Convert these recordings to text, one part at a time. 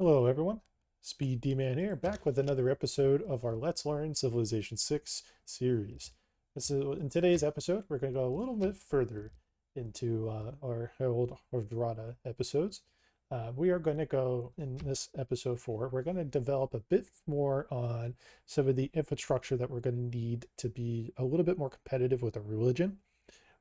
Hello everyone, SpeeDMan here, back with another episode of our Let's Learn Civilization 6 series. In today's episode, we're going to go a little bit further into our Herald of Dorada episodes. We are going to go, in this episode 4, we're going to develop a bit more on some of the infrastructure that we're going to need to be a little bit more competitive with our religion.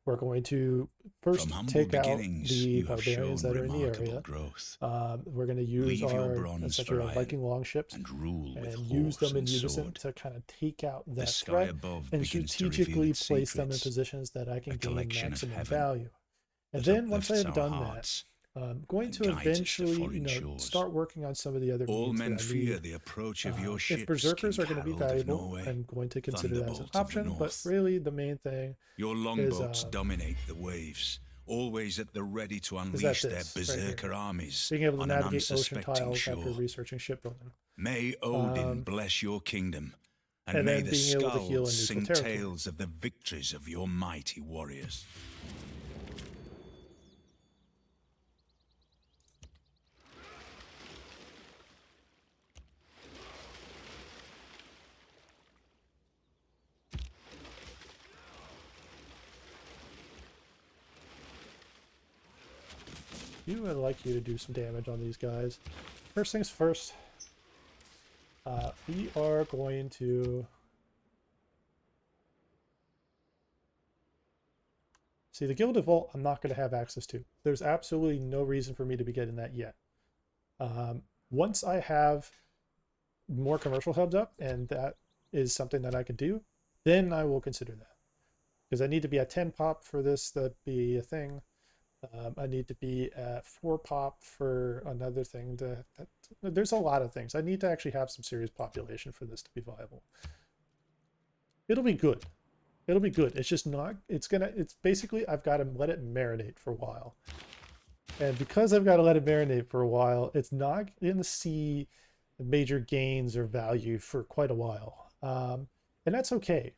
We're going to From first humble take out beginnings, the you have barbarians shown that are in the remarkable area. growth. We're going to use Leave your our bronze essentially for our iron, Viking longships and rule with and use horse them in and unison sword. to kind of take out The that sky threat above and begins to reveal strategically its place them in secrets, positions that I a can gain collection of maximum heaven value. And that then once I uplifts have our done that, hearts I'm going and to guides us to eventually, foreign shores. start working on some of the other All means men that I fear need. the approach of your If ships, berserkers King are going to be Harold of valuable, Norway, I'm going to consider that as an Thunderbolt of the option, but North. really the main thing Your is longboats dominate the waves, always at the ready to that unleash their this right here. berserker armies Being able to on an navigate ocean unsuspecting tiles after shore. researching shipbuilding. May Odin bless your kingdom, and And may then the being able to heal in skulls neutral sing territory. tales of the victories of your mighty warriors. I'd like you to do some damage on these guys. First things first, we are going to see the Gilded Vault. I'm not going to have access to. There's absolutely no reason for me to be getting that yet. Once I have more commercial hubs up, and that is something that I can do, then I will consider that. Because I need to be at 10 pop for this to be a thing. I need to be at 4 pop for another thing. There's a lot of things. I need to actually have some serious population for this to be viable. It'll be good. It'll be good. It's just not, it's basically, I've got to let it marinate for a while. And because I've got to let it marinate for a while, it's not going to see major gains or value for quite a while. And that's okay.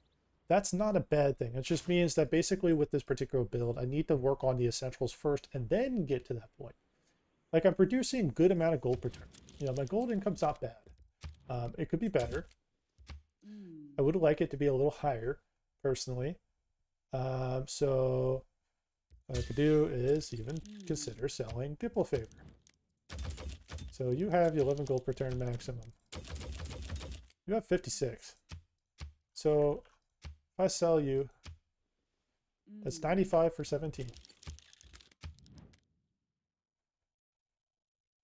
That's not a bad thing. It just means that basically with this particular build, I need to work on the essentials first and then get to that point. Like, I'm producing a good amount of gold per turn. You know, my gold income's not bad. It could be better. I would like it to be a little higher, personally. So what I could do is even consider selling Diplo Favor. So you have 11 gold per turn maximum. You have 56. So if I sell you, that's 95 for 17.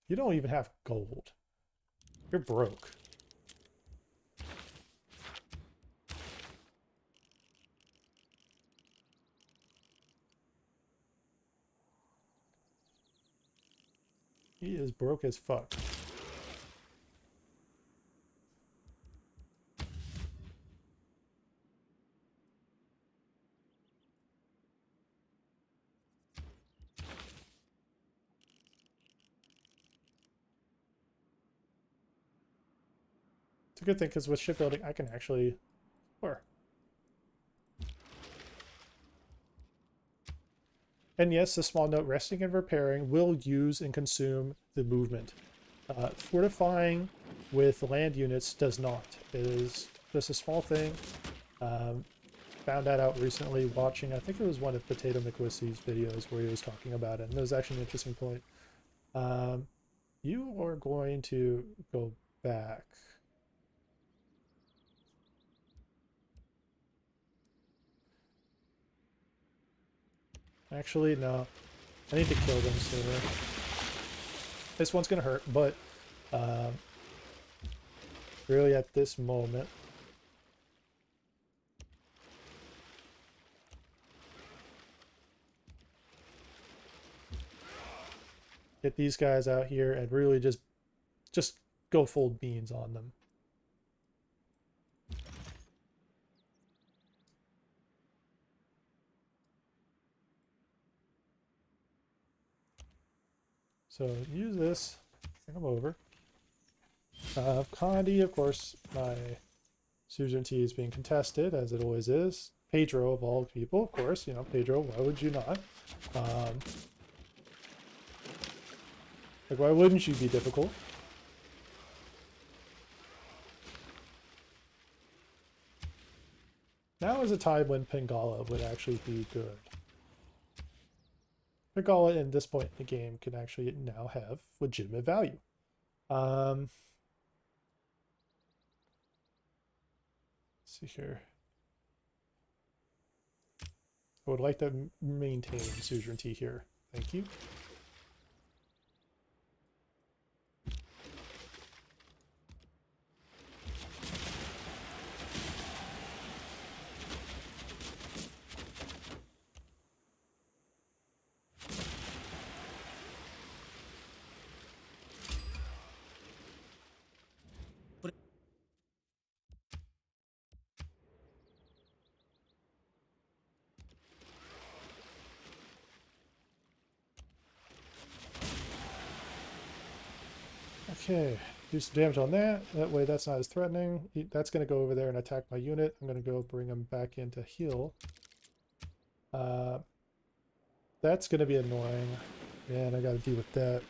You don't even have gold. You're broke. He is broke as fuck. It's a good thing because with shipbuilding, I can actually explore. And yes, a small note, resting and repairing will use and consume the movement. Fortifying with land units does not. It is just a small thing. Found that out recently watching, I think it was one of Potato McWissy's videos where he was talking about it, and it was actually an interesting point. You are going to go back. Actually, no. I need to kill them sooner. This one's gonna hurt, but really at this moment, get these guys out here and really just go full beans on them. So use this, bring them over. Condi, of course, my suzerainty is being contested, as it always is. Pedro, of all people, of course, you know, Pedro, why would you not? Like, why wouldn't you be difficult? Now is a time when Pingala would actually be good. Pingala at this point in the game can actually now have legitimate value. Let's see here. I would like to maintain suzerainty here. Thank you. Okay, do some damage on that. That way that's not as threatening. That's going to go over there and attack my unit. I'm going to go bring him back in to heal. That's going to be annoying. Man, I got to deal with that.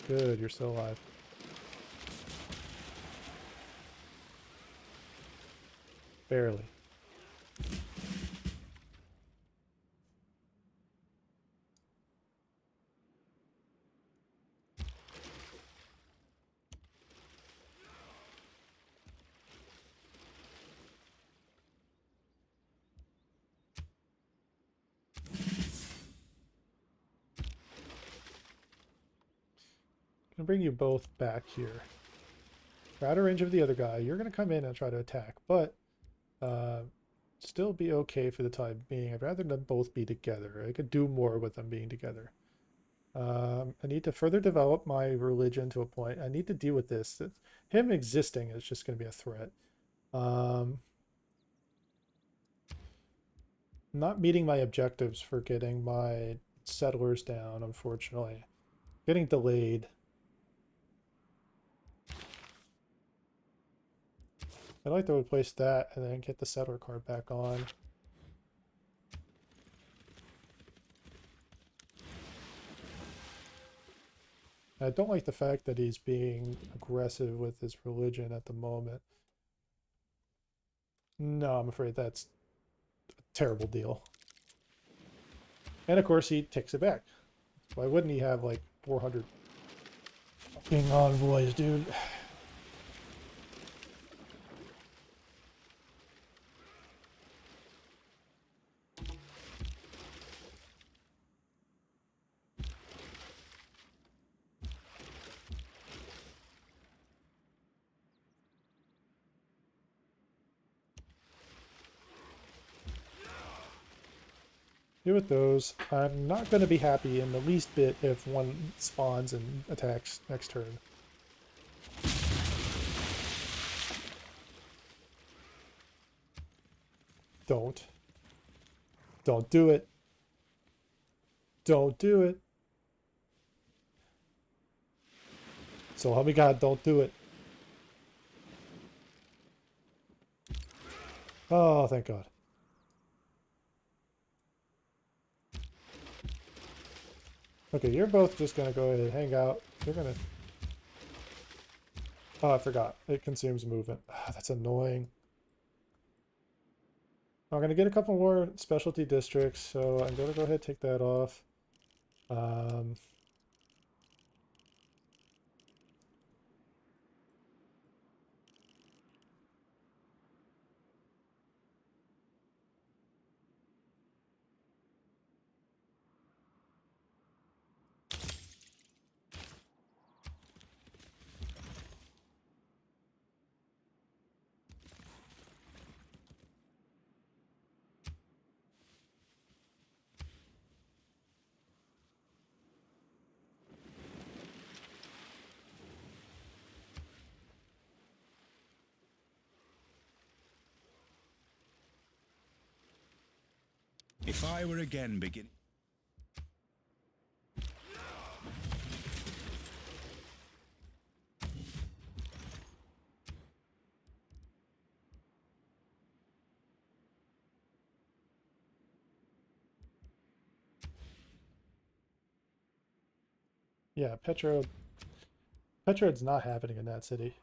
Good, you're still alive. Barely. I'm gonna bring you both back here. You're out of range of the other guy. You're gonna come in and try to attack, but still be okay for the time being. I'd rather them both be together. I could do more with them being together. I need to further develop my religion to a point. I need to deal with this. Him existing is just going to be a threat. Not meeting my objectives for getting my settlers down, unfortunately. Getting delayed. I'd like to replace that and then get the settler card back on. I don't like the fact that he's being aggressive with his religion at the moment. No, I'm afraid that's a terrible deal. And of course he takes it back. Why wouldn't he have like 400 fucking envoys, dude? Do with those. I'm not going to be happy in the least bit if one spawns and attacks next turn. Don't. Don't do it. Don't do it. So help me God, don't do it. Oh, thank God. Okay, you're both just going to go ahead and hang out. You're going to... Oh, I forgot. It consumes movement. Ah, that's annoying. I'm going to get a couple more specialty districts, so I'm going to go ahead and take that off. If I were again beginning... Yeah, Petro's not happening in that city.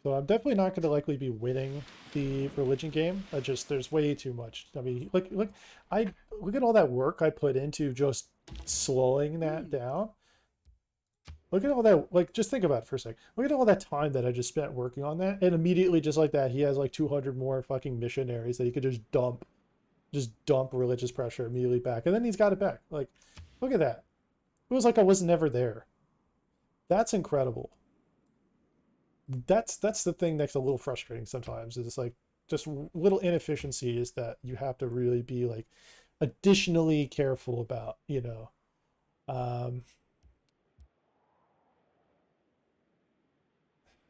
So I'm definitely not going to likely be winning the religion game. I just there's way too much. I mean, look at all that work I put into just slowing that down. Look at all that. Like, just think about it for a sec. Look at all that time that I just spent working on that, and immediately, just like that, he has like 200 more fucking missionaries that he could just dump religious pressure immediately back, and then he's got it back. Like, look at that. It was like I was never there. That's incredible. That's the thing that's a little frustrating sometimes. Is like just little inefficiencies that you have to really be like additionally careful about. Um,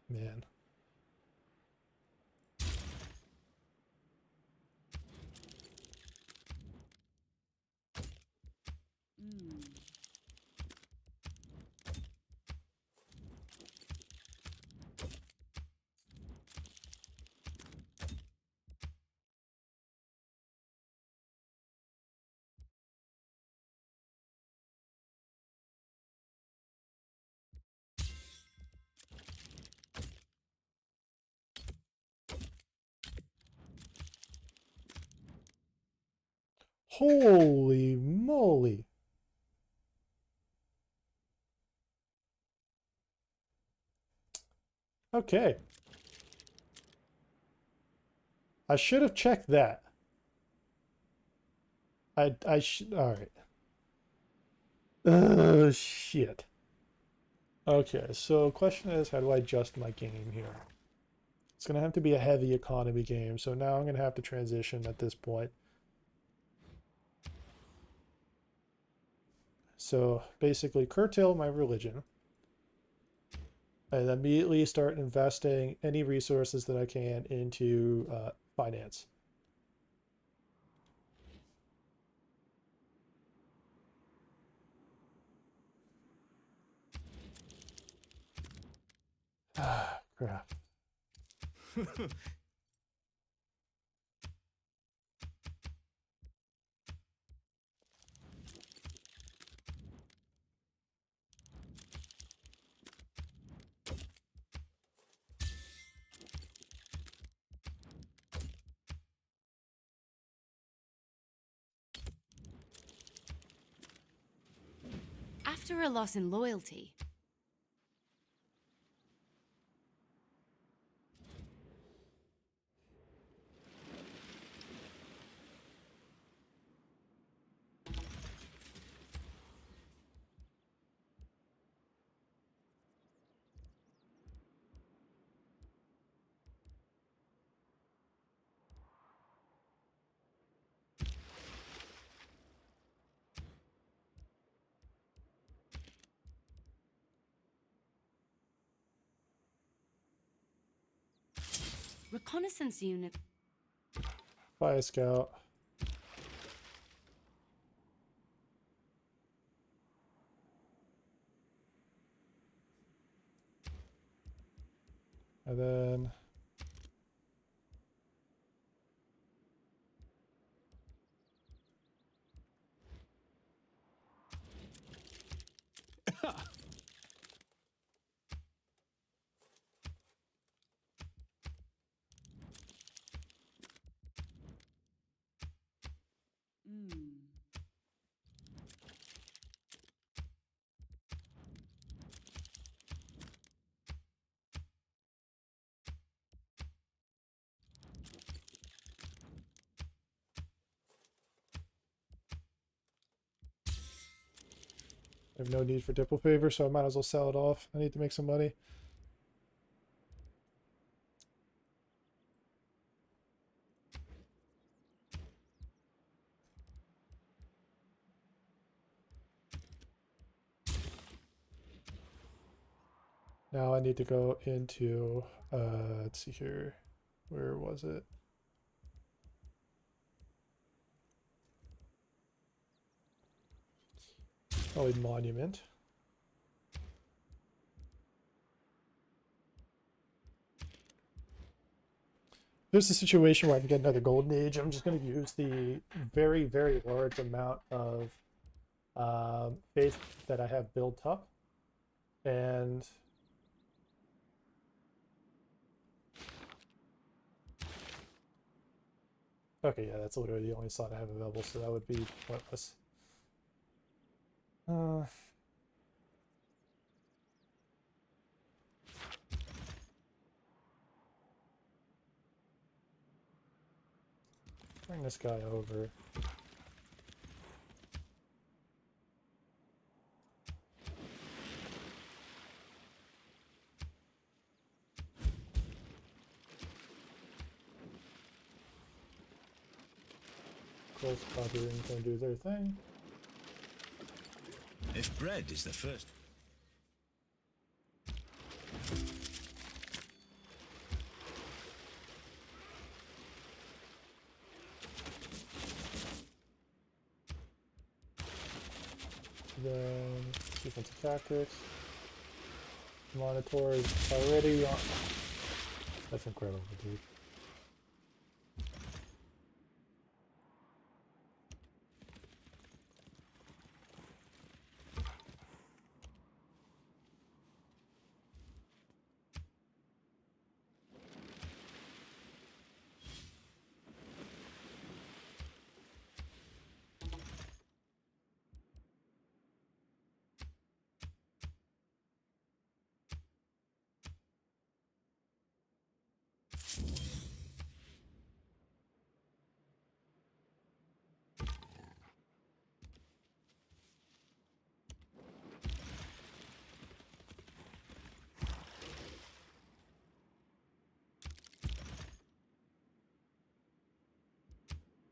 man. Holy moly. Okay. I should have checked that. I should. All right. Shit. Okay, so question is, how do I adjust my game here? It's gonna have to be a heavy economy game, so now I'm gonna have to transition at this point. So basically, curtail my religion, and immediately start investing any resources that I can into finance. Ah, crap. After a loss in loyalty, reconnaissance unit. Bye, Scout. And then I have no need for Dipple favor, so I might as well sell it off. I need to make some money. Now I need to go into, let's see here. Where was it? Probably monument. There's a situation where I can get another golden age. I'm just going to use the very, very large amount of faith that I have built up. And okay, yeah, that's literally the only slot I have available, so that would be pointless. Bring this guy over. Close copying can do their thing. If bread is the first. Then defensive tactics. Monitor is already on. That's incredible, dude.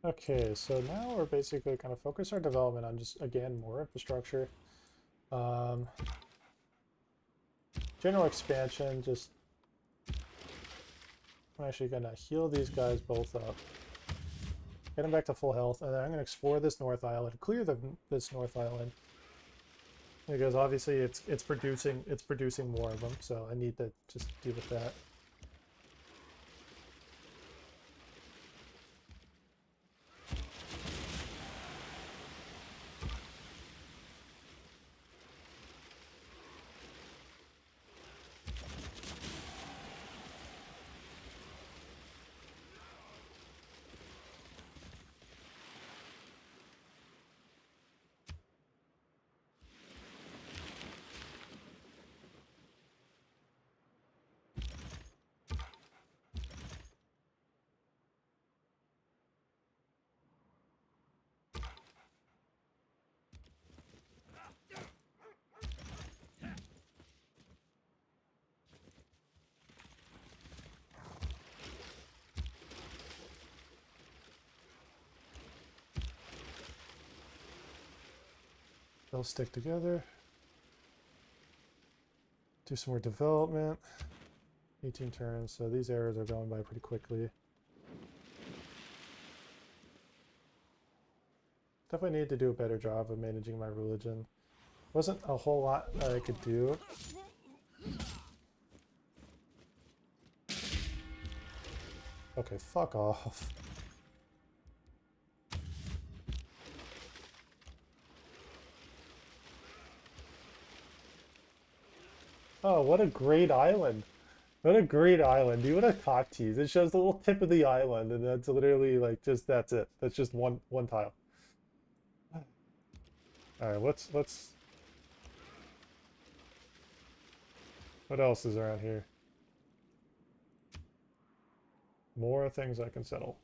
Okay, so now we're basically kind of focus our development on just, again, more infrastructure. General expansion, just... I'm actually going to heal these guys both up. Get them back to full health, and then I'm going to explore this North Island, clear this North Island. Because obviously it's producing more of them, so I need to just deal with that. They'll stick together. Do some more development. 18 turns, so these eras are going by pretty quickly. Definitely need to do a better job of managing my religion. Wasn't a whole lot that I could do. Okay, fuck off. Oh, what a great island. What a great island, dude. What a cock tease. It shows the little tip of the island, and that's literally like just that's it. That's just one tile. Alright, let's what else is around here? More things I can settle.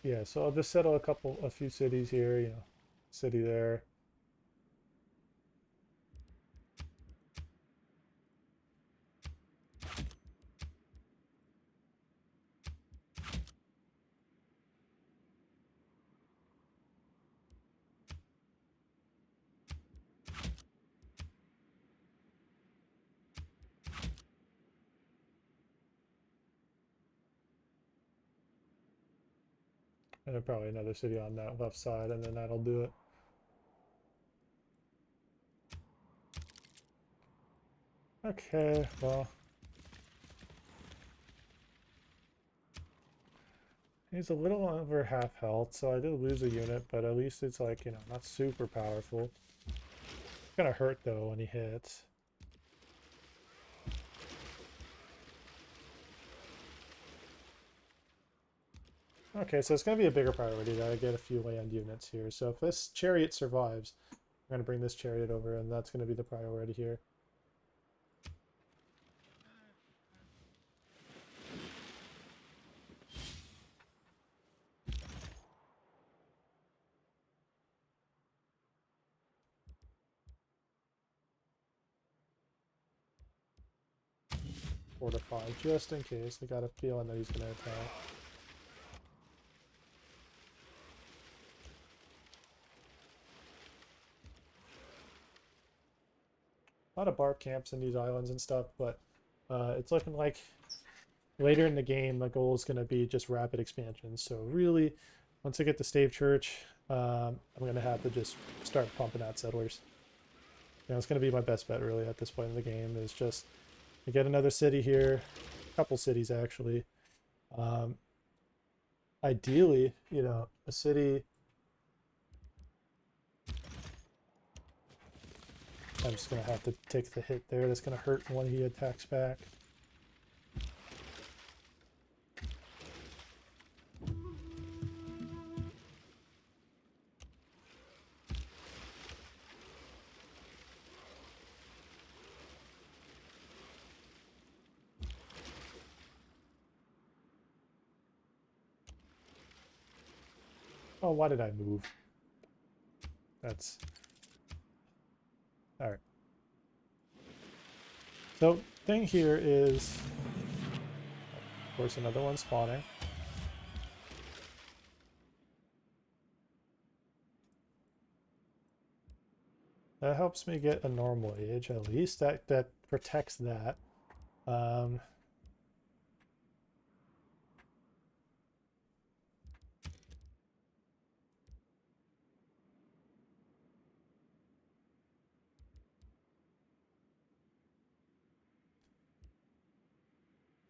Yeah, so I'll just settle a few cities here, you know, city there. And then probably another city on that left side, and then that'll do it. Okay, well. He's a little over half health, so I did lose a unit, but at least it's like, you know, not super powerful. It's gonna hurt though when he hits. Okay, so it's gonna be a bigger priority that I get a few land units here. So if this chariot survives, I'm gonna bring this chariot over, and that's gonna be the priority here. Fortify, just in case. I got a feeling that he's gonna attack. A lot of barb camps in these islands and stuff, but it's looking like later in the game the goal is going to be just rapid expansion. So really, once I get the Stave Church, I'm going to have to just start pumping out settlers. You know, it's going to be my best bet really at this point in the game is just to get another city here, a couple cities actually. Ideally, you know, a city. I'm just going to have to take the hit there. That's going to hurt when he attacks back. Oh, why did I move? That's... Alright. So, thing here is... Of course, another one spawning. That helps me get a normal age, at least. That protects that.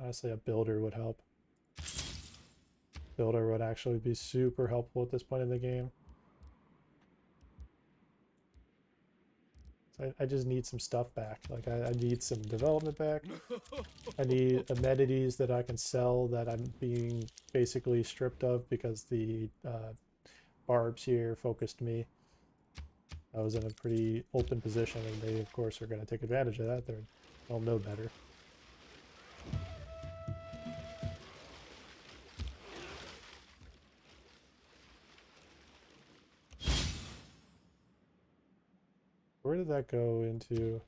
Honestly, a builder would help. Builder would actually be super helpful at this point in the game. So I just need some stuff back. Like, I need some development back. I need amenities that I can sell that I'm being basically stripped of because the barbs here focused me. I was in a pretty open position, and they, of course, are going to take advantage of that. They'll know better. Where did that go into?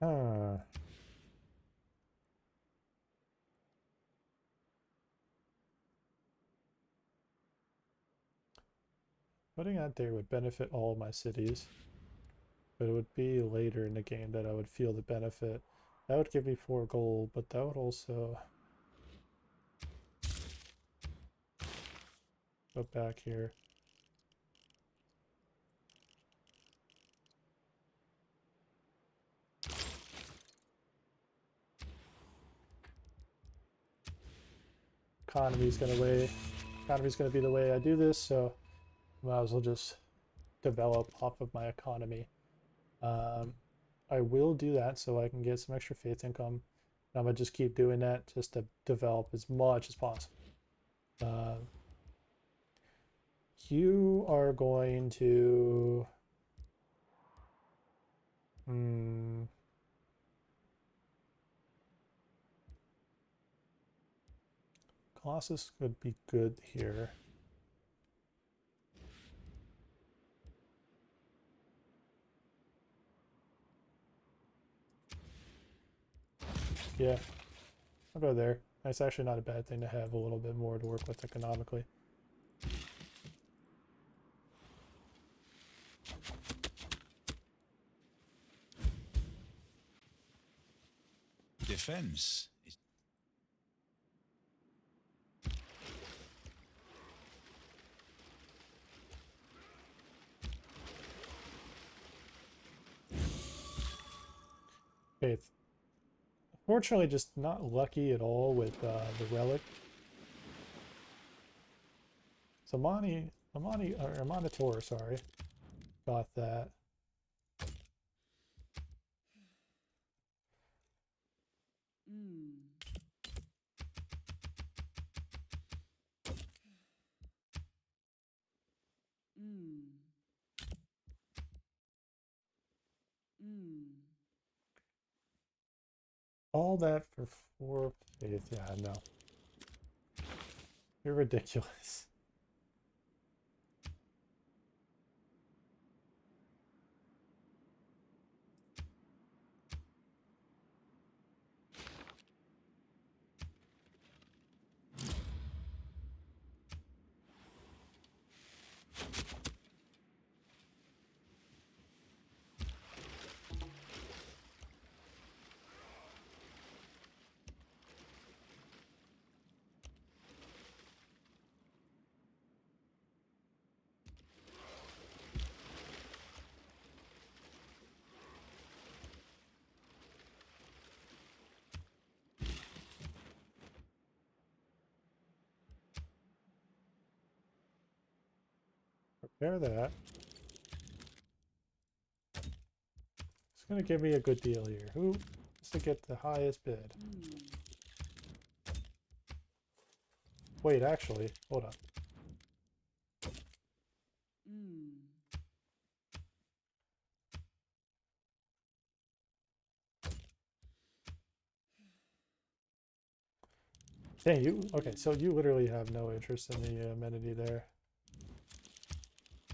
Ah. Putting that there would benefit all of my cities. But it would be later in the game that I would feel the benefit. That would give me 4 gold, but that would also go back here. Economy's gonna be the way I do this, so might as well just develop off of my economy. I will do that so I can get some extra faith income. I'm gonna just keep doing that just to develop as much as possible. You are going to Hmm. Colossus could be good here. Yeah, I'll go there. It's actually not a bad thing to have a little bit more to work with economically. Defense is Okay, fortunately just not lucky at all with the relic. So Monitor, sorry, got that. All that for 4 faith. Yeah, no. You're ridiculous. Prepare that. It's gonna give me a good deal here. Who is to get the highest bid? Wait, actually, hold on. Dang, you, okay, so you literally have no interest in the amenity there.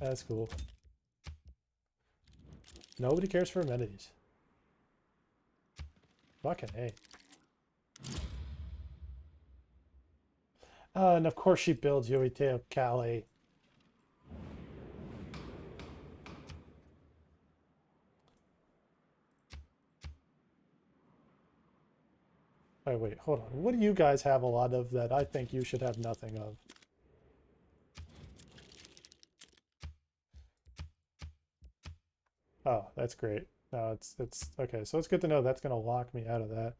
That's cool. Nobody cares for amenities. Fucking A. And of course she builds Yoiteo Calais. Oh, wait, hold on. What do you guys have a lot of that I think you should have nothing of? Oh, that's great. No, it's okay. So it's good to know that's gonna lock me out of that.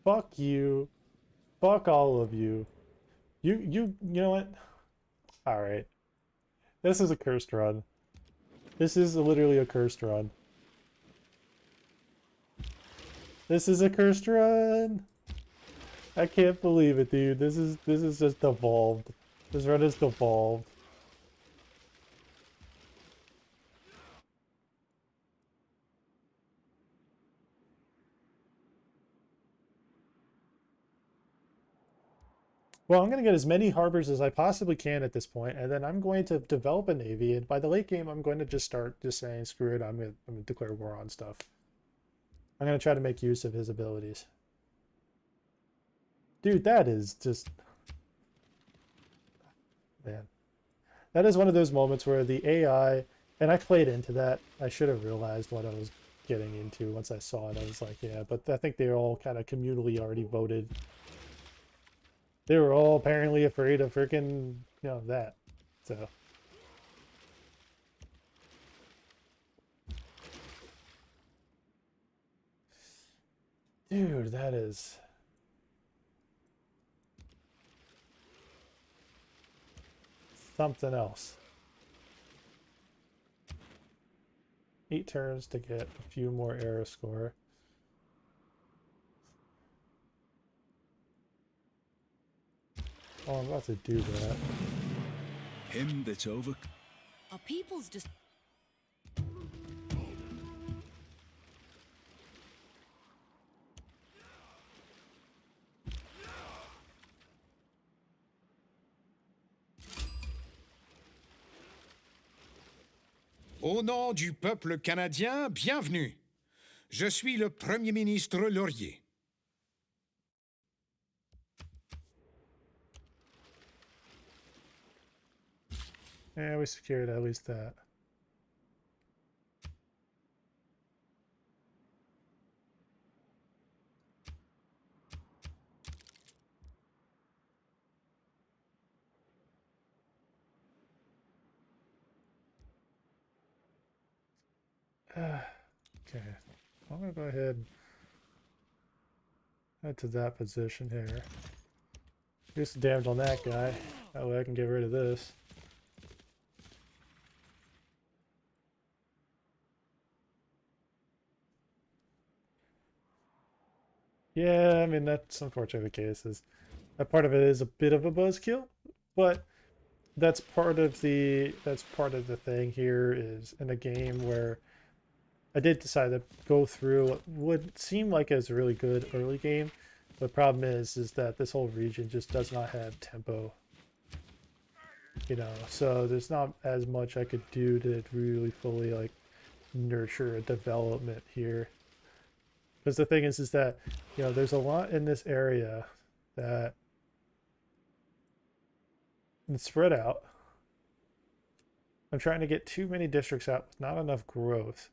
Fuck you. Fuck all of you. You know what? All right. This is a cursed run. This is literally a cursed run. This is a cursed run. I can't believe it, dude. This is just devolved. This run is devolved. Well, I'm going to get as many harbors as I possibly can at this point, and then I'm going to develop a navy. And by the late game, I'm going to just start just saying, screw it, I'm going to declare war on stuff. I'm going to try to make use of his abilities. Dude, that is just... Man. That is one of those moments where the AI... And I played into that. I should have realized what I was getting into once I saw it. I was like, yeah, but I think they all kind of communally already voted. They were all apparently afraid of freaking, that. So... Dude, that is something else. 8 turns to get a few more era score. Oh, I'm about to do that. Him that's over. Our people's just. Au nom du peuple canadien, bienvenue. Je suis le Premier ministre Laurier. Yeah, we secured at least that. Okay, I'm gonna go ahead and head to that position here. Do some damage on that guy. That way I can get rid of this. Yeah, I mean that's unfortunately the case. Is that part of it is a bit of a buzzkill, but that's part of the thing here is in a game where I did decide to go through what would seem like is a really good early game. The problem is that this whole region just does not have tempo. You know, so there's not as much I could do to really fully like nurture a development here. Because the thing is that, you know, there's a lot in this area that it's spread out. I'm trying to get too many districts out with not enough growth.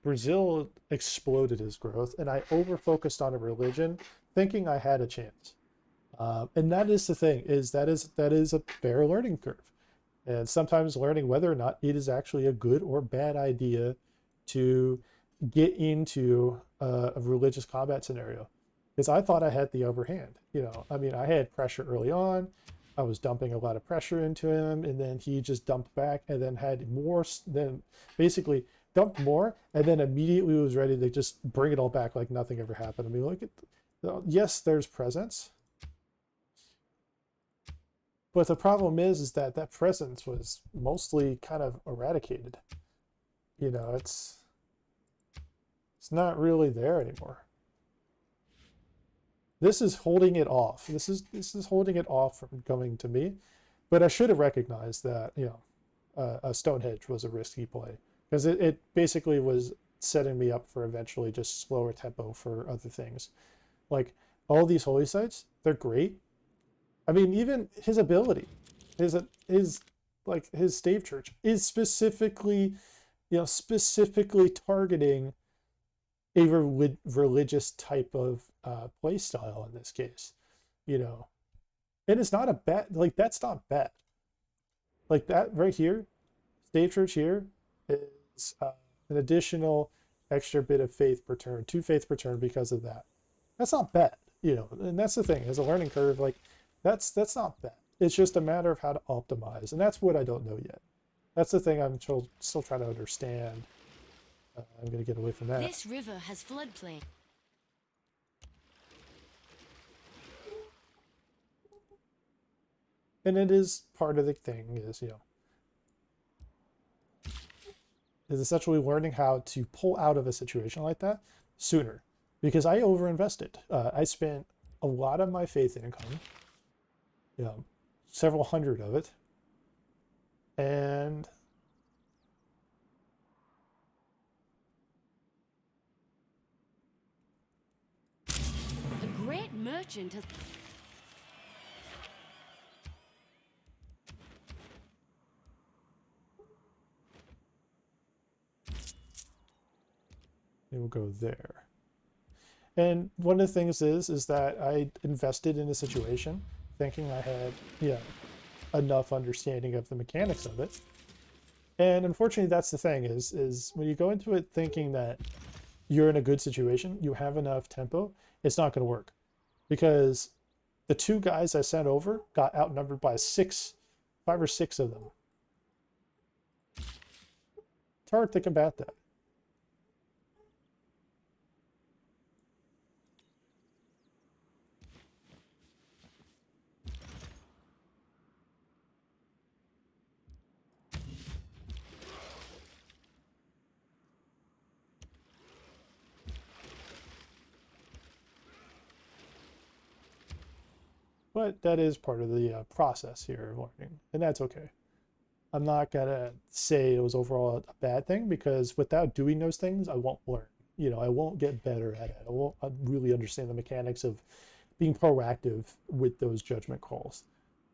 Brazil exploded his growth, and I over-focused on a religion, thinking I had a chance. And that is the thing, is that is a fair learning curve. And sometimes learning whether or not it is actually a good or bad idea to get into a religious combat scenario. Because I thought I had the upper hand. You know, I mean, I had pressure early on. I was dumping a lot of pressure into him, and then he just dumped back and then had more, then basically dumped more, and then immediately was ready to just bring it all back like nothing ever happened. I mean, look at, yes, there's presence. But the problem is that that presence was mostly kind of eradicated. You know, it's not really there anymore. This is holding it off. This is holding it off from coming to me. But I should have recognized that, you know, a Stonehenge was a risky play. Because it basically was setting me up for eventually just slower tempo for other things. Like, all these holy sites, they're great. I mean, even his ability, his stave church is specifically, you know, specifically targeting a religious type of play style in this case, you know, and it's not a bad, like, that's not bad. Like that right here, stave church here is an additional extra bit of faith per turn, 2 faith per turn because of that. That's not bad, you know, and that's the thing, as a learning curve, like that's not bad. It's just a matter of how to optimize, and that's what I don't know yet. That's the thing I'm still trying to understand. I'm going to get away from that. This river has floodplain. And it is part of the thing is, you know, is essentially learning how to pull out of a situation like that sooner. Because I overinvested. I spent a lot of my faith income, you know, several hundred of it, and A great merchant has. it will go there. And one of the things is that I invested in a situation thinking I had, yeah, enough understanding of the mechanics of it. And unfortunately, that's the thing is when you go into it thinking that, you're in a good situation, you have enough tempo, it's not going to work because the two guys I sent over got outnumbered by 5 or 6 of them. It's hard to combat that. But that is part of the process here of learning, and that's okay. I'm not gonna say it was overall a bad thing because without doing those things, I won't learn. You know, I won't get better at it. I won't really understand the mechanics of being proactive with those judgment calls,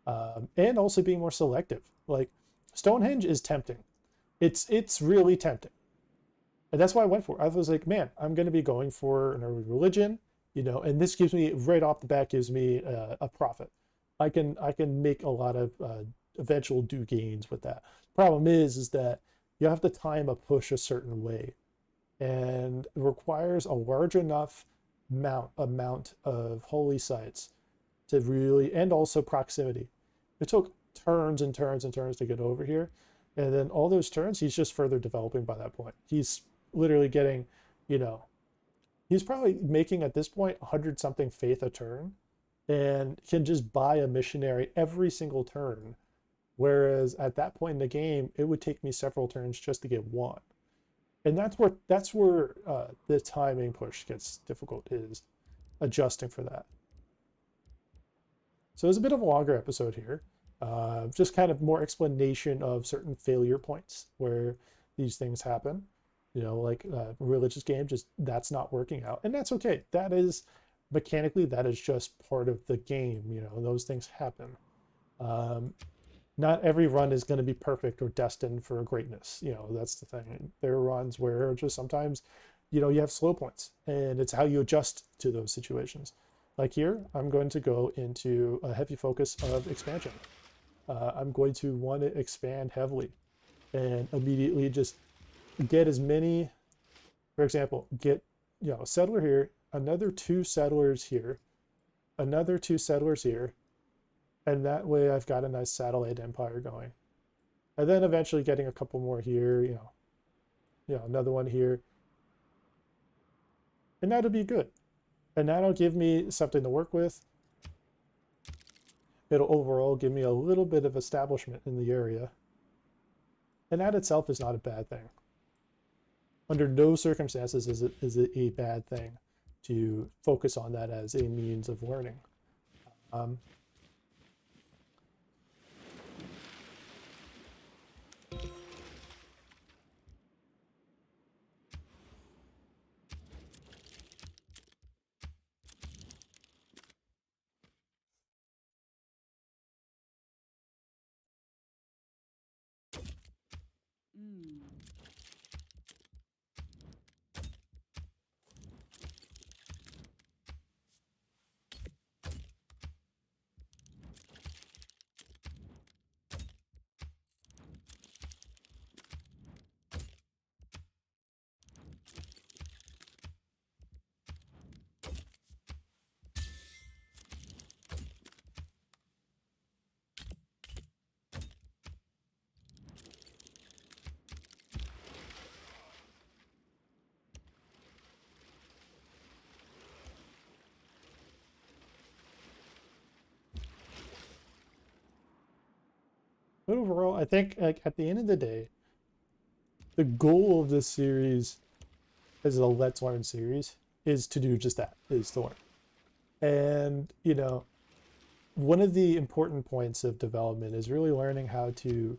and also being more selective. Like Stonehenge is tempting. It's really tempting, and that's why I went for it. I was like, man, I'm gonna be going for an early religion, you know, and this gives me right off the bat gives me a profit. I can make a lot of eventual due gains with that. Problem is that you have to time a push a certain way, and it requires a large enough amount of holy sites to really, and also proximity. It took turns and turns and turns to get over here, and then all those turns, he's just further developing by that point. He's literally getting, you know, he's probably making at this point 100 something faith a turn, and can just buy a missionary every single turn. Whereas at that point in the game, it would take me several turns just to get one. And that's where the timing push gets difficult, is adjusting for that. So it's a bit of a longer episode here. Just kind of more explanation of certain failure points where these things happen. You know, like religious game, just that's not working out. And that's okay. That is mechanically, that is just part of the game. You know, those things happen. Not every run is going to be perfect or destined for greatness. You know, that's the thing. There are runs where just sometimes, you know, you have slow points, and it's how you adjust to those situations. Like here, I'm going to go into a heavy focus of expansion. I'm going to want to expand heavily and immediately just get as many, for example, get, you know, a settler here, another 2 settlers here, another 2 settlers here, and that way I've got a nice satellite empire going. And then eventually getting a couple more here, you know, another one here. And that'll be good. And that'll give me something to work with. It'll overall give me a little bit of establishment in the area. And that itself is not a bad thing. Under no circumstances is it a bad thing to focus on that as a means of learning. But overall, I think like at the end of the day, the goal of this series as a Let's Learn series is to do just that, is to learn. And, you know, one of the important points of development is really learning how to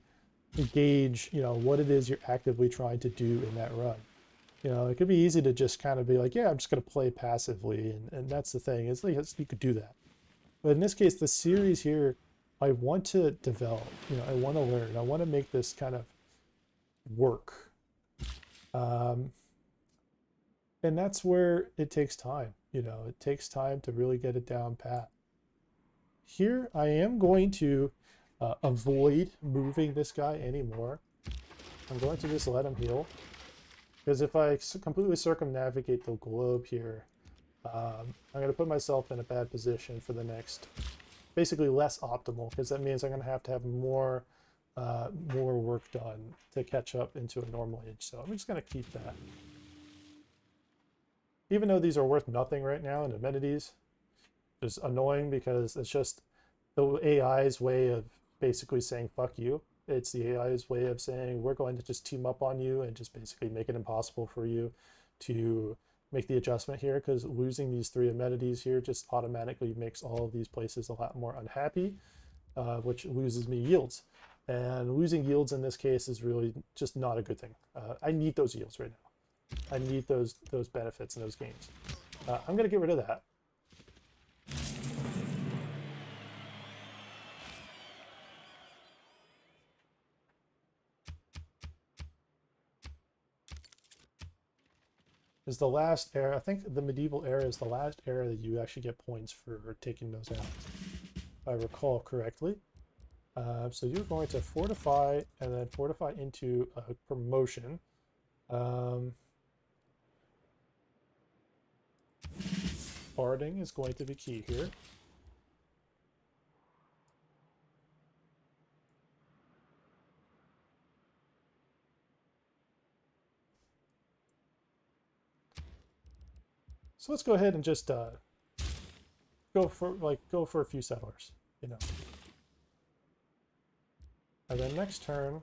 gauge, you know, what it is you're actively trying to do in that run. You know, it could be easy to just kind of be like, yeah, I'm just going to play passively. And that's the thing. It's like, you could do that. But in this case, the series here, I want to develop, you know, I want to learn. I want to make this kind of work. And that's where it takes time. You know, it takes time to really get it down pat. Here, I am going to avoid moving this guy anymore. I'm going to just let him heal. Because if I completely circumnavigate the globe here, I'm going to put myself in a bad position for the next, basically less optimal, because that means I'm going to have more work done to catch up into a normal age. So I'm just going to keep that. Even though these are worth nothing right now in amenities, it's annoying because it's just the AI's way of basically saying fuck you. It's the AI's way of saying we're going to just team up on you and just basically make it impossible for you to make the adjustment here, because losing these 3 amenities here just automatically makes all of these places a lot more unhappy, which loses me yields. And losing yields in this case is really just not a good thing. I need those yields right now. I need those benefits and those gains. I'm going to get rid of that. Is the last era, I think the medieval era is the last era that you actually get points for taking those out, if I recall correctly. So you're going to fortify and then fortify into a promotion. Barding is going to be key here. So let's go ahead and just go for a few settlers, you know. And then next turn,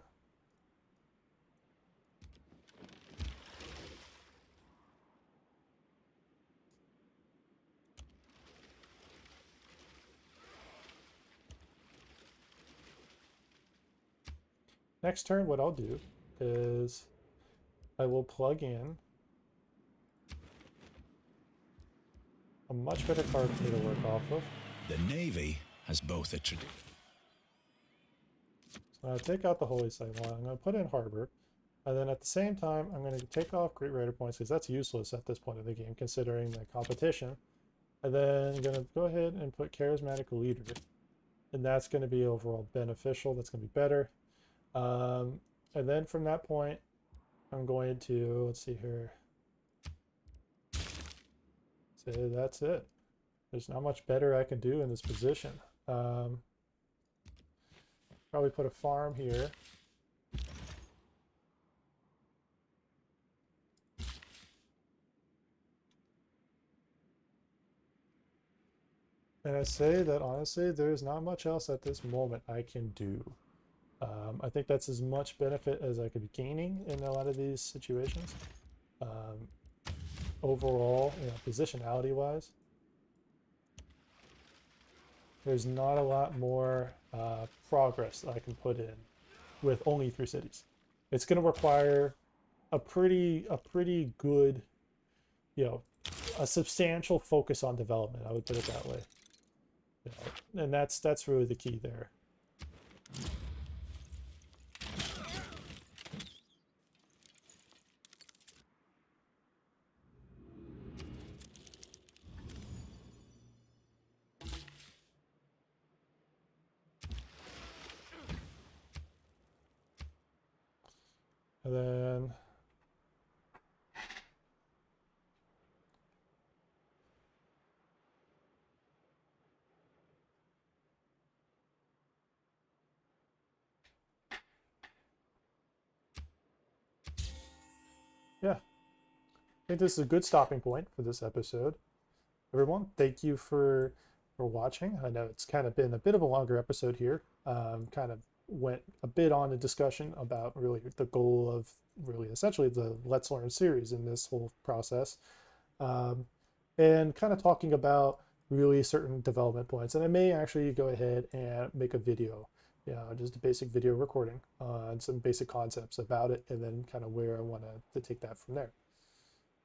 what I'll do is I will plug in a much better card for me to work off of. The Navy has both a tradition. So I'll take out the Holy Site one. I'm going to put in Harbor. And then at the same time, I'm going to take off Great Raider points because that's useless at this point in the game, considering the competition. And then I'm going to go ahead and put Charismatic Leader. And that's going to be overall beneficial. That's going to be better. And then from that point, I'm going to, let's see here. So that's it. There's not much better I can do in this position. Probably put a farm here. And I say that honestly, there's not much else at this moment I can do. I think that's as much benefit as I could be gaining in a lot of these situations. Overall, you know, positionality wise, there's not a lot more progress that I can put in with only 3 cities. It's going to require a pretty good, you know, a substantial focus on development. I would put it that way. You know, and that's really the key there. And then yeah, I think this is a good stopping point for this episode. Everyone, thank you for watching. I know it's kind of been a bit of a longer episode here. Kind of went a bit on a discussion about really the goal of really essentially the Let's Learn series in this whole process, and kind of talking about really certain development points. And I may actually go ahead and make a video, you know, just a basic video recording on some basic concepts about it, and then kind of where I want to take that from there.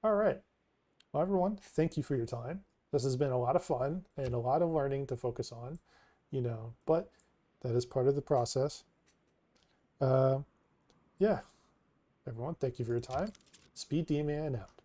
All right. Well, everyone, thank you for your time. This has been a lot of fun and a lot of learning to focus on, you know, but that is part of the process. Yeah. Everyone, thank you for your time. SpeeDMan out.